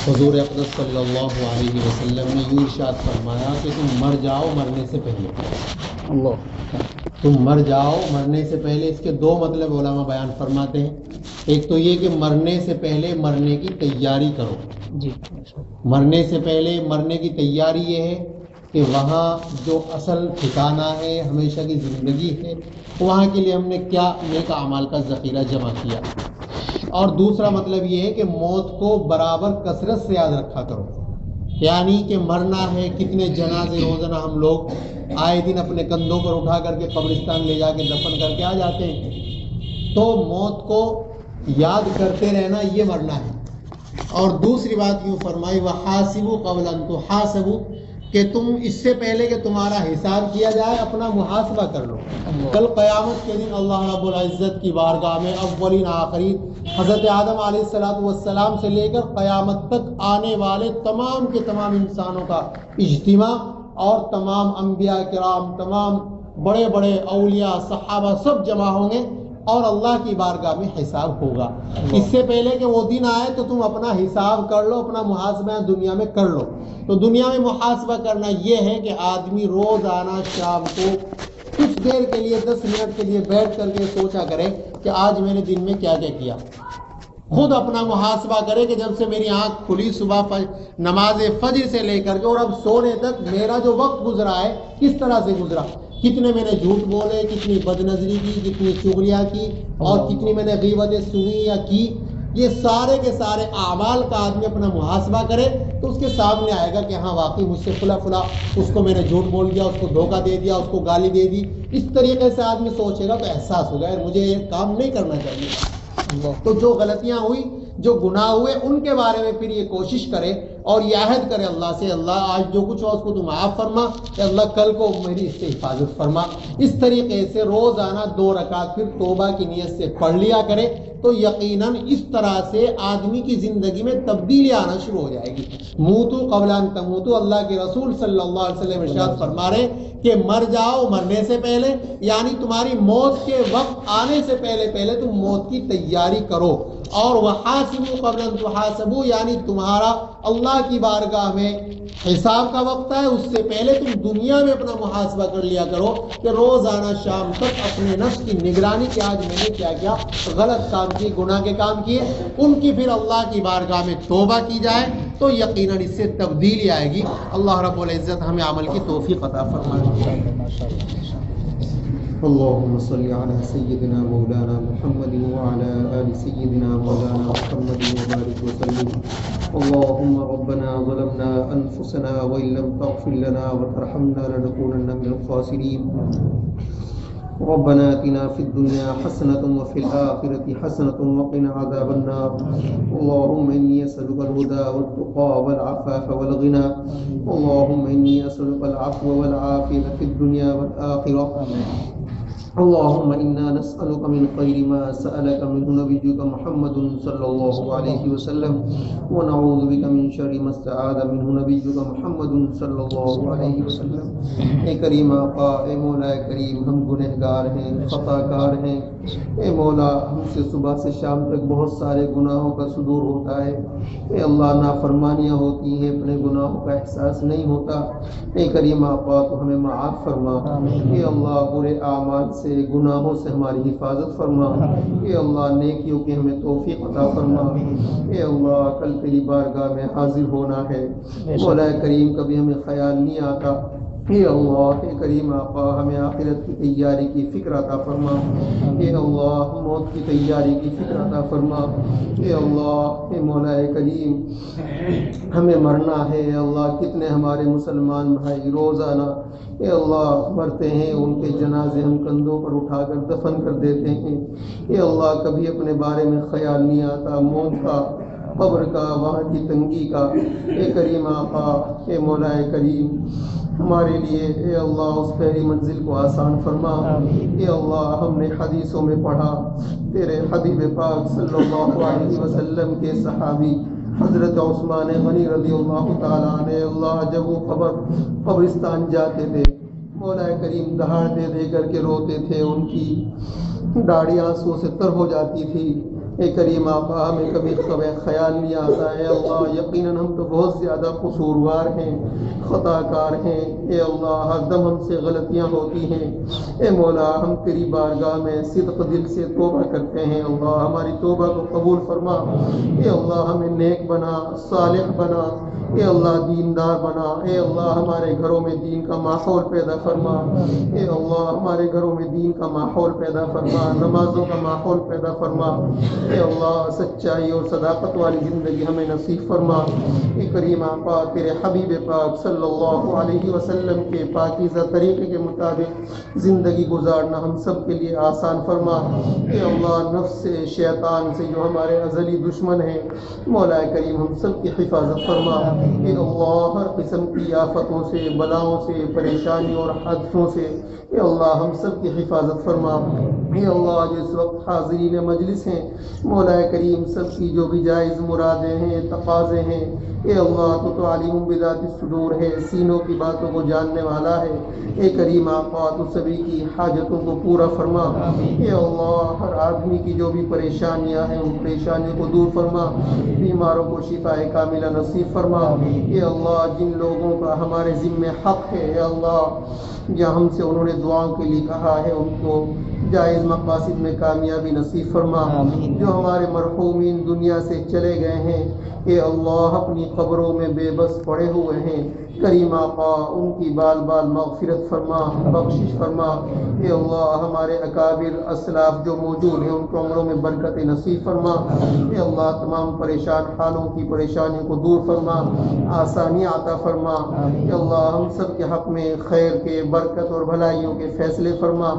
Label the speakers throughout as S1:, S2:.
S1: حضور اقدس صلی اللہ علیہ وسلم نے یوں ارشاد فرمایا کہ تم مر جاؤ مرنے سے پہلے. تم مر جاؤ مرنے سے پہلے. اس کے دو مطلب علماء بیان فرماتے ہیں. ایک تو یہ کہ مرنے سے پہلے مرنے کی تیاری کرو.
S2: جی.
S1: مرنے سے پہلے مرنے کی تیاری یہ ہے کہ وہاں جو اصل ٹھکانہ ہے، ہمیشہ کی زندگی ہے، وہاں کے لیے ہم نے کیا نیک اعمال کا ذخیرہ جمع کیا. اور دوسرا مطلب یہ ہے کہ موت کو برابر کثرت سے یاد رکھا کرو. یعنی کہ مرنا ہے. کتنے جنازے روزانہ ہم لوگ آئے دن اپنے کندھوں پر اٹھا کر کے قبرستان لے جا کے دفن کر کے آ جاتے ہیں. تو موت کو یاد کرتے رہنا یہ مرنا ہے. اور دوسری بات یوں فرمائی وَحَاسِبُوا قَبْلَ أَن تُحَاسَبُوا، کہ تم اس سے پہلے کہ تمہارا حساب کیا جائے اپنا محاسبہ کر لو. کل قیامت کے دن اللہ رب العزت کی بارگاہ میں اولین آخرین حضرت آدم علیہ السلام سے لے کر قیامت تک آنے والے تمام کے تمام انسانوں کا اجتماع، اور تمام انبیاء کرام، تمام بڑے بڑے اولیاء صحابہ سب جمع ہوں گے اور اللہ کی بارگاہ میں حساب ہوگا. اس سے پہلے کہ وہ دن آئے تو تم اپنا حساب کر لو، اپنا محاسبہ دنیا میں کر لو. تو دنیا میں محاسبہ کرنا یہ ہے کہ آدمی روزانہ شام کو کچھ دیر کے لیے 10 منٹ کے لیے بیٹھ کر کے سوچا کرے کہ آج میں نے دن میں کیا کیا کیا. خود اپنا محاسبہ کرے کہ جب سے میری آنکھ کھلی صبح نماز فجر سے لے کر کے اور اب سونے تک میرا جو وقت گزرا ہے کس طرح سے گزرا. کتنے میں نے جھوٹ بولے، کتنی بد نظری کی، کتنی چغلیاں کی، اور کتنی میں نے غیبتیں سنی یا کی. یہ سارے کے سارے اعمال کا آدمی اپنا محاسبہ کرے تو اس کے سامنے آئے گا کہ ہاں واقعی مجھ سے فلا اس کو میں نے جھوٹ بول دیا، اس کو دھوکہ دے دیا، اس کو گالی دے دی. اس طریقے سے آدمی سوچے گا تو احساس ہوگا یار مجھے یہ کام نہیں کرنا چاہیے. تو جو غلطیاں ہوئی، جو گناہ ہوئے، ان کے بارے میں پھر یہ کوشش کرے اور یہ عہد کرے اللہ سے، اللہ آج جو کچھ ہو اس کو تو معاف فرما، کہ اللہ کل کو میری اس سے حفاظت فرما. اس طریقے سے روزانہ 2 رکعت پھر توبہ کی نیت سے پڑھ لیا کرے تو یقیناً اس طرح سے آدمی کی زندگی میں تبدیلی آنا شروع ہو جائے گی. موتو قبل ان تموتو، اللہ کے رسول صلی اللہ علیہ وسلم ارشاد فرما رہے کہ مر جاؤ مرنے سے پہلے، یعنی تمہاری موت کے وقت آنے سے پہلے تم موت کی تیاری کرو. اور وحاسبوا قبل ان تحاسبوا، یعنی تمہارا اللہ کی بارگاہ میں حساب کا وقت ہے، اس سے پہلے تم دنیا میں اپنا محاسبہ کر لیا کرو کہ روزانہ شام تک اپنے نفس کی نگرانی کہ آج میں نے کیا کیا غلط کام کی، گناہ کے کام کیے، ان کی پھر اللہ کی بارگاہ میں توبہ کی جائے تو یقیناً اس سے تبدیلی آئے گی. اللہ رب العزت ہمیں عمل کی توفیق عطا فرمائے. اللهم صل على سيدنا مولانا محمد وعلى آل سيدنا مولانا محمد وبارك وسلم. اللهم ربنا ظلمنا أنفسنا وإن لم تغفر لنا وترحمنا لنكونن من الخاسرين. ربنا آتنا في الدنيا حسنة وفي الآخرة حسنة وقنا عذاب النار. اللهم إني أسألك الهدى والتقى والعفاف والغنى. اللهم إني أسألك العفو والعافية في الدنيا والآخرة. اللهم إنا نسألك من خير ما سألك منه نبيك محمد صلى الله عليه وسلم ونعوذ بك من شر ما استعاذ منه نبيك محمد صلى الله عليه وسلم. اے کریم آقا، اے مولا کریم، ہم گنہگار ہیں، خطا کار ہیں. اے مولا، ہم سے صبح سے شام تک بہت سارے گناہوں کا صدور ہوتا ہے. اے اللہ، نافرمانیاں ہوتی ہیں، اپنے گناہوں کا احساس نہیں ہوتا. اے کریم آقا، تو ہمیں معاف فرما. اے اللہ، برے اعمال سے، گناہوں سے ہماری حفاظت فرما. اے اللہ، نیکیوں کی ہمیں توفیق عطا فرما. اے اللہ، کل تیری بارگاہ میں حاضر ہونا ہے. مولا کریم، کبھی ہمیں خیال نہیں آتا. اے اللہ، اے کریم آقا، ہمیں آخرت کی تیاری کی فکر عطا فرما. اے اللہ، موت کی تیاری کی فکر عطا فرما. اے اللہ، اے مولا کریم، ہمیں مرنا ہے. اے اللہ، کتنے ہمارے مسلمان بھائی روزانہ اے اللہ مرتے ہیں، ان کے جنازے ہم کندھوں پر اٹھا کر دفن کر دیتے ہیں. اے اللہ، کبھی اپنے بارے میں خیال نہیں آتا، موت کا، قبر کا، وہاں کی تنگی کا. اے کریم آقا، اے مولا کریم، ہمارے لیے اے اللہ اس پہلی منزل کو آسان فرما. اے اللہ، ہم نے حدیثوں میں پڑھا تیرے حبیب پاک صلی اللہ علیہ وسلم کے صحابی حضرت عثمان غنی رضی اللہ تعالیٰ عنہ، اللہ جب وہ قبرستان جاتے تھے، مولا کریم دہاڑ دے دے کر کے روتے تھے، ان کی داڑھی آنسوں سے تر ہو جاتی تھی.
S2: اے کریم آقا ہمیں کبھی خیال نہیں آتا ہے اللہ یقیناً ہم تو بہت زیادہ قصوروار ہیں، خطا کار ہیں، اے اللہ ہر دم ہم سے غلطیاں ہوتی ہیں، اے مولا ہم تیری بارگاہ میں صدق دل سے توبہ کرتے ہیں، اللہ ہماری توبہ کو قبول فرما، اے اللہ ہمیں نیک بنا، صالح بنا، اے اللہ دیندار بنا، اے اللہ ہمارے گھروں میں دین کا ماحول پیدا فرما، اے اللہ ہمارے گھروں میں دین کا ماحول پیدا فرما، نمازوں کا ماحول پیدا فرما، اے اللہ سچائی اور صداقت والی زندگی ہمیں نصیب فرما، اے کریم آقا تیرے حبیب پاک صلی اللہ علیہ وسلم کے پاکیزہ طریقے کے مطابق زندگی گزارنا ہم سب کے لیے آسان فرما، اے اللہ نفس سے، شیطان سے جو ہمارے ازلی دشمن ہیں، مولا کریم ہم سب کی حفاظت فرما، اے اللہ ہر قسم کی آفتوں سے، بلاؤں سے، پریشانیوں اور حادثوں سے اے اللہ ہم سب کی حفاظت فرما، اے اللہ جس وقت حاضرین مجلس ہیں مولا کریم سب کی جو بھی جائز مرادیں ہیں، تقاضے ہیں، اے اللہ تو عالم بذات الصدور ہے، سینوں کی باتوں کو جاننے والا ہے، اے کریم آقا تو سبھی کی حاجتوں کو پورا فرما، اے اللہ ہر آدمی کی جو بھی پریشانیاں ہیں ان پریشانیوں کو دور فرما، بیماروں کو شفاء کاملہ نصیب فرما، اے اللہ جن لوگوں کا ہمارے ذمہ حق ہے اے اللہ یا ہم سے انہوں نے دعاؤں کے لیے کہا ہے ان کو جائز مقاصد میں کامیابی نصیب فرما، جو ہمارے مرحومین دنیا سے چلے گئے ہیں اے اللہ اپنی قبروں میں بے بس پڑے ہوئے ہیں، کریم آقا ان کی بال بال مغفرت فرما، بخشش فرما، اے اللہ ہمارے اکابر اسلاف جو موجود ہیں ان کو عمروں میں برکت نصیب فرما، اے اللہ تمام پریشان حالوں کی پریشانیوں کو دور فرما، آسانی عطا فرما، اے اللہ ہم سب کے حق میں خیر کے، برکت اور بھلائیوں کے فیصلے فرما،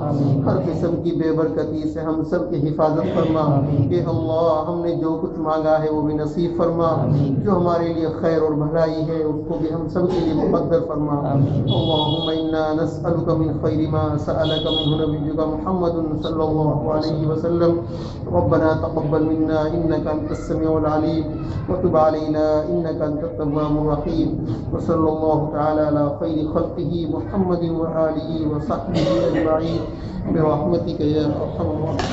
S2: ہر قسم کی بے برکتی سے ہم سب کی حفاظت فرما، اے اللہ ہم نے جو کچھ مانگا ہے وہ بھی نصیب فرما، جو ہمارے لیے خیر اور بھلائی ہے اس کو بھی ہم سب کے لیے مقدر فرما، اللہم انا نسألک من خیر ما سألک منہ نبیک محمد صلی اللہ علیہ وسلم، ربنا تقبل منا انک انت السمیع العلیم وتب علینا انک انت التواب الرحیم، وصلی اللہ تعالی علی خیر خلقہ محمد وآلہ وصحبہ اجمعین برحمتک یا ارحم الراحمین۔